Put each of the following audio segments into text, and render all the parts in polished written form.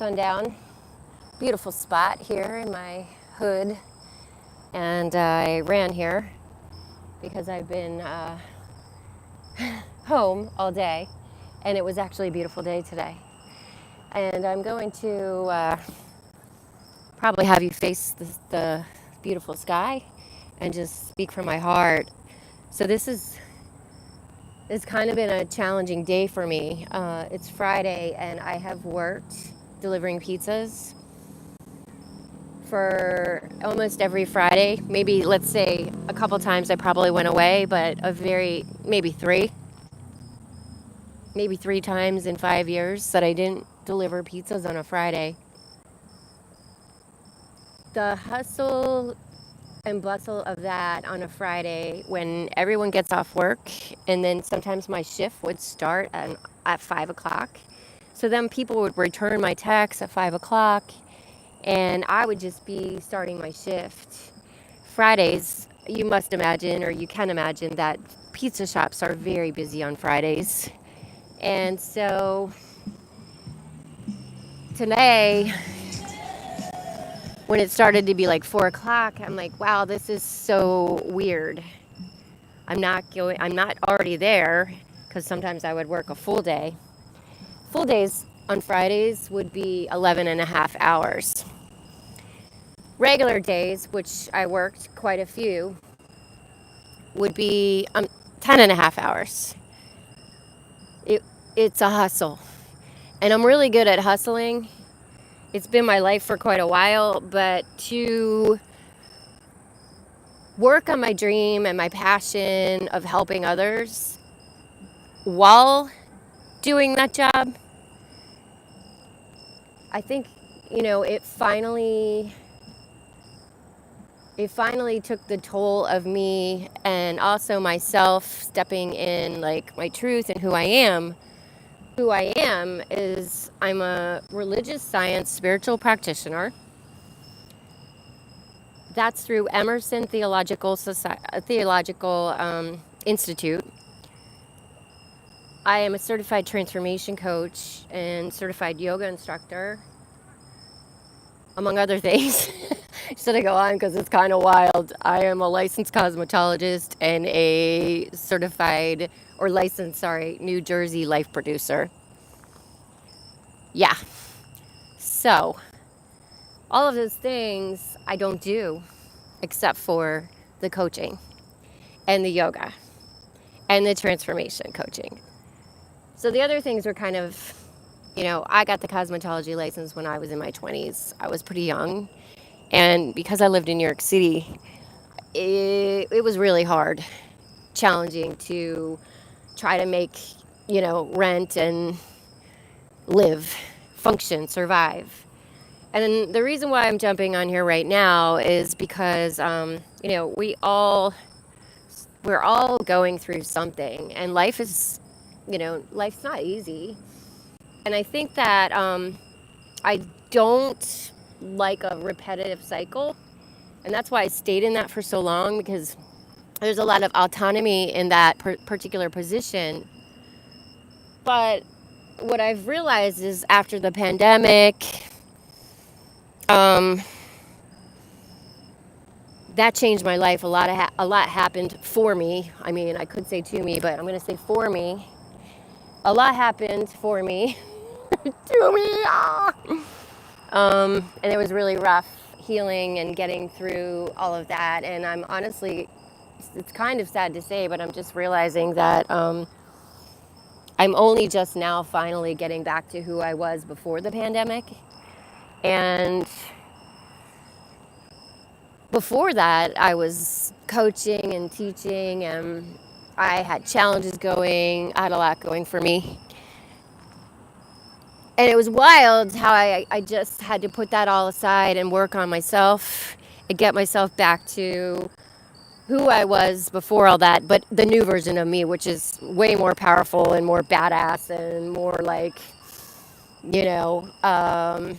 sundown. Beautiful spot here in my hood. And I ran here because I've been home all day. And it was actually a beautiful day today. And I'm going to probably have you face the beautiful sky and just speak from my heart. So it's kind of been a challenging day for me. It's Friday and I have worked delivering pizzas for almost every Friday. Maybe, let's say, a couple times I probably went away, but maybe three times in 5 years that I didn't deliver pizzas on a Friday. The hustle and bustle of that on a Friday when everyone gets off work, and then sometimes my shift would start at 5 o'clock. So then people would return my texts at 5 o'clock, and I would just be starting my shift. Fridays, you must imagine, or you can imagine, that pizza shops are very busy on Fridays. And so today, when it started to be like 4 o'clock, I'm like, wow, this is so weird. I'm not already there, because sometimes I would work a full day. Full days on Fridays would be 11 and a half hours. Regular days, which I worked quite a few, would be 10 and a half hours. It's a hustle. And I'm really good at hustling. It's been my life for quite a while, but to work on my dream and my passion of helping others while doing that job, I think, it finally took the toll of me, and also myself stepping in like my truth and who I am. Who I am is I'm a religious science spiritual practitioner. That's through Emerson Theological Institute. I am a certified transformation coach and certified yoga instructor, among other things. Should I go on? Because it's kind of wild. I am a licensed cosmetologist and a licensed New Jersey life producer. Yeah. So, all of those things I don't do except for the coaching and the yoga and the transformation coaching. So the other things were kind of, I got the cosmetology license when I was in my 20s. I was pretty young. And because I lived in New York City, it was really hard, challenging to try to make, rent and live, function, survive. And then the reason why I'm jumping on here right now is because, we're all going through something, and life is, life's not easy. And I think that I don't like a repetitive cycle. And that's why I stayed in that for so long, because there's a lot of autonomy in that particular position. But what I've realized is after the pandemic, that changed my life. A lot happened for me. I mean, I could say to me, but I'm going to say for me. A lot happened for me. To me. And it was really rough healing and getting through all of that. And I'm honestly, it's kind of sad to say, but I'm just realizing that I'm only just now finally getting back to who I was before the pandemic. And before that, I was coaching and teaching, and I had challenges going. I had a lot going for me. And it was wild how I just had to put that all aside and work on myself and get myself back to who I was before all that, but the new version of me, which is way more powerful and more badass and more like, a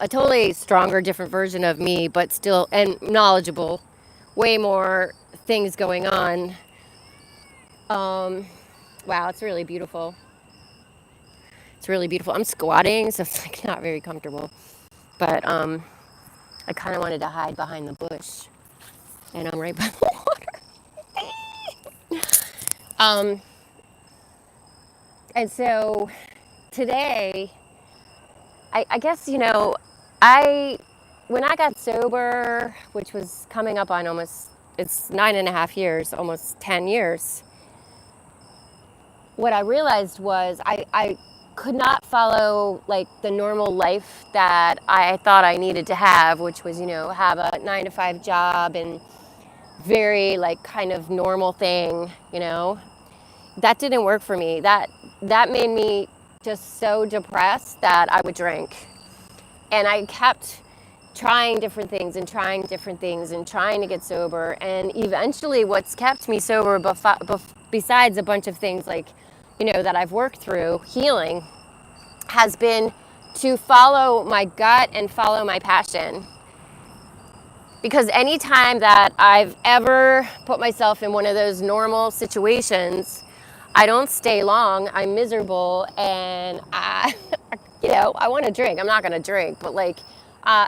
totally stronger, different version of me, but still, and knowledgeable, way more things going on. Wow, it's really beautiful. It's really beautiful. I'm squatting, so it's like not very comfortable. But I kind of wanted to hide behind the bush, and I'm right by the water. um, and so today, I guess, when I got sober, which was coming up on it's 9.5 years, almost 10 years, what I realized was I could not follow like the normal life that I thought I needed to have, which was, have a 9 to 5 job and very like kind of normal thing. That didn't work for me. That made me just so depressed that I would drink. And I kept trying different things and trying different things and trying to get sober. And eventually what's kept me sober besides a bunch of things like, that I've worked through healing has been to follow my gut and follow my passion. Because anytime that I've ever put myself in one of those normal situations, I don't stay long. I'm miserable, and I want to drink. I'm not going to drink, but like,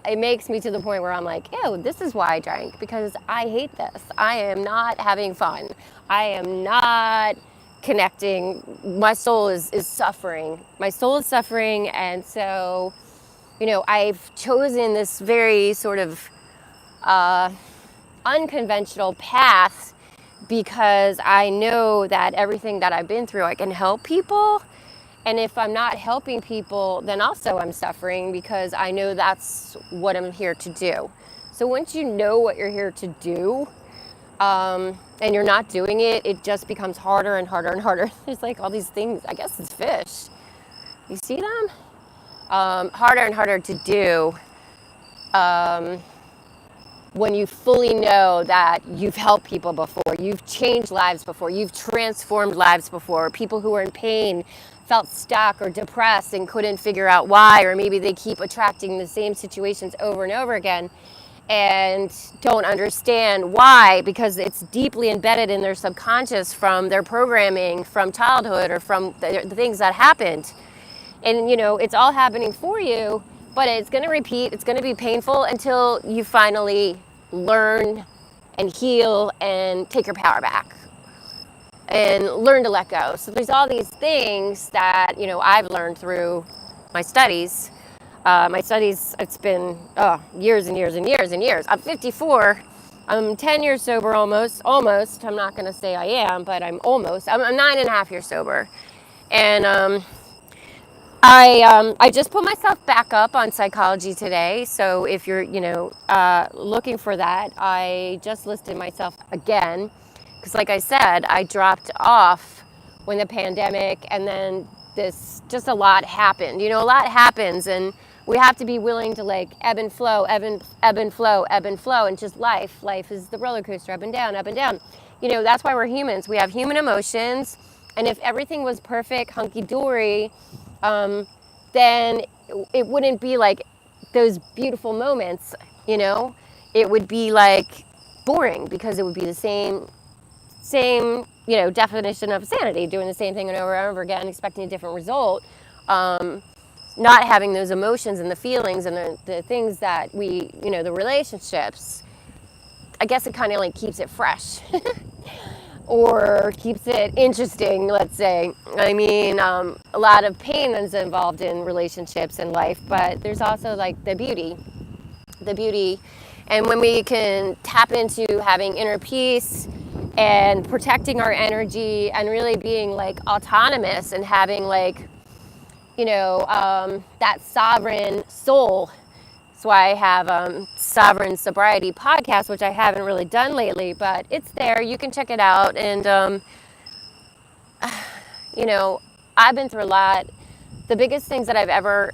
it makes me to the point where I'm like, ew, this is why I drank, because I hate this. I am not having fun. I am not connecting. My soul is suffering. My soul is suffering, and so, I've chosen this very sort of unconventional path because I know that everything that I've been through, I can help people. And if I'm not helping people, then also I'm suffering because I know that's what I'm here to do. So once you know what you're here to do, and you're not doing it, it just becomes harder and harder and harder. There's like all these things, I guess it's fish. You see them? Harder and harder to do. When you fully know that you've helped people before, you've changed lives before, you've transformed lives before, people who are in pain felt stuck or depressed and couldn't figure out why, or maybe they keep attracting the same situations over and over again and don't understand why, because it's deeply embedded in their subconscious from their programming, from childhood, or from the things that happened. And, it's all happening for you, but it's going to repeat. It's going to be painful until you finally learn and heal and take your power back and learn to let go. So there's all these things that, I've learned through my studies. It's been years and years and years and years. I'm 54. I'm 10 years sober almost. I'm not going to say I am, but I'm almost. I'm 9.5 years sober. And I just put myself back up on Psychology Today. So if you're, looking for that, I just listed myself again. Because like I said, I dropped off when the pandemic and then just a lot happened. A lot happens, and we have to be willing to like ebb and flow, ebb and flow, ebb and flow. And just life is the roller coaster, up and down, up and down. That's why we're humans. We have human emotions. And if everything was perfect, hunky-dory, then it wouldn't be like those beautiful moments, It would be like boring because it would be the same, definition of sanity, doing the same thing over and over again, expecting a different result, not having those emotions and the feelings and the things that the relationships. I guess it kind of like keeps it fresh. Or keeps it interesting, let's say. I mean, a lot of pain is involved in relationships and life, but there's also like the beauty. And when we can tap into having inner peace and protecting our energy and really being like autonomous and having like, that sovereign soul. That's why I have Sovereign Sobriety podcast, which I haven't really done lately, but it's there. You can check it out. And, I've been through a lot. The biggest things that I've ever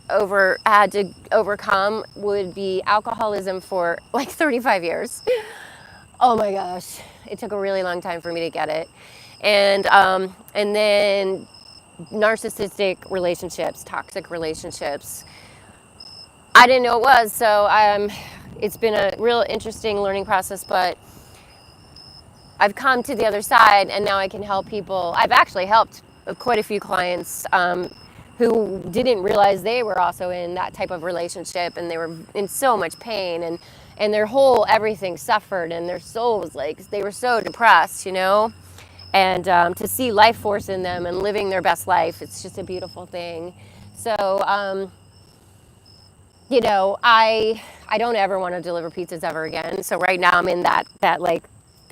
had to overcome would be alcoholism for like 35 years. Oh my gosh. It took a really long time for me to get it. And then narcissistic relationships, toxic relationships. I didn't know it was, so it's been a real interesting learning process, but I've come to the other side, and now I can help people. I've actually helped quite a few clients who didn't realize they were also in that type of relationship, and they were in so much pain, and their whole everything suffered, and their soul was like, they were so depressed, you know? And to see life force in them and living their best life, it's just a beautiful thing. So, you know, I don't ever want to deliver pizzas ever again. So right now I'm in that like,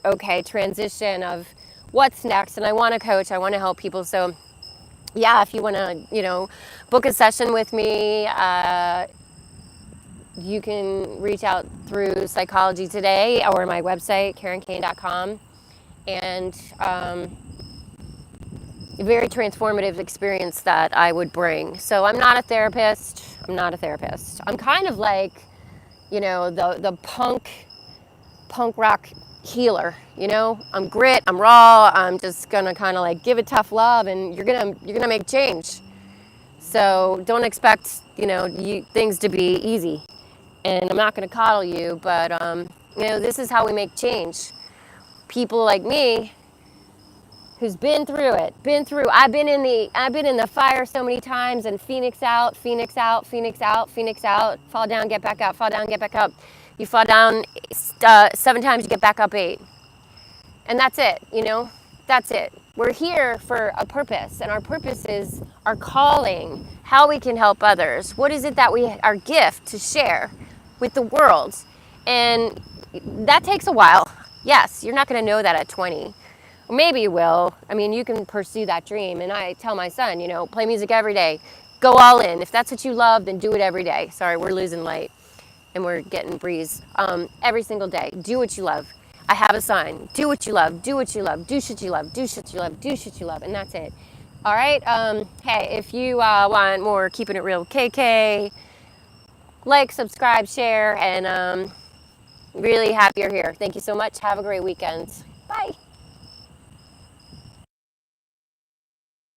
okay, transition of what's next, and I want to coach, I want to help people. So yeah, if you want to, you know, book a session with me, you can reach out through Psychology Today or my website, KarenKane.com. And a very transformative experience that I would bring. So I'm not a therapist. I'm kind of like, you know, the punk rock healer, you know? I'm grit, I'm raw, I'm just gonna kind of like give it tough love, and you're gonna make change. So don't expect, you know, things to be easy. And I'm not gonna coddle you, but you know, this is how we make change. People like me, who's been through it, I've been in the fire so many times, and phoenix out, fall down, get back up, fall down, get back up. You fall down 7 times, you get back up 8. And that's it, you know, that's it. We're here for a purpose, and our purpose is our calling, how we can help others. What is it that our gift to share with the world? And that takes a while. Yes, you're not gonna know that at 20. Maybe you will. I mean, you can pursue that dream. And I tell my son, you know, play music every day. Go all in. If that's what you love, then do it every day. Sorry, we're losing light and we're getting breeze. Every single day, do what you love. I have a sign. Do what you love. Do what you love. Do shit you love. Do shit you love. Do shit you love. And that's it. All right. Hey, if you want more Keeping It Real KK, like, subscribe, share, and really happy you're here. Thank you so much. Have a great weekend.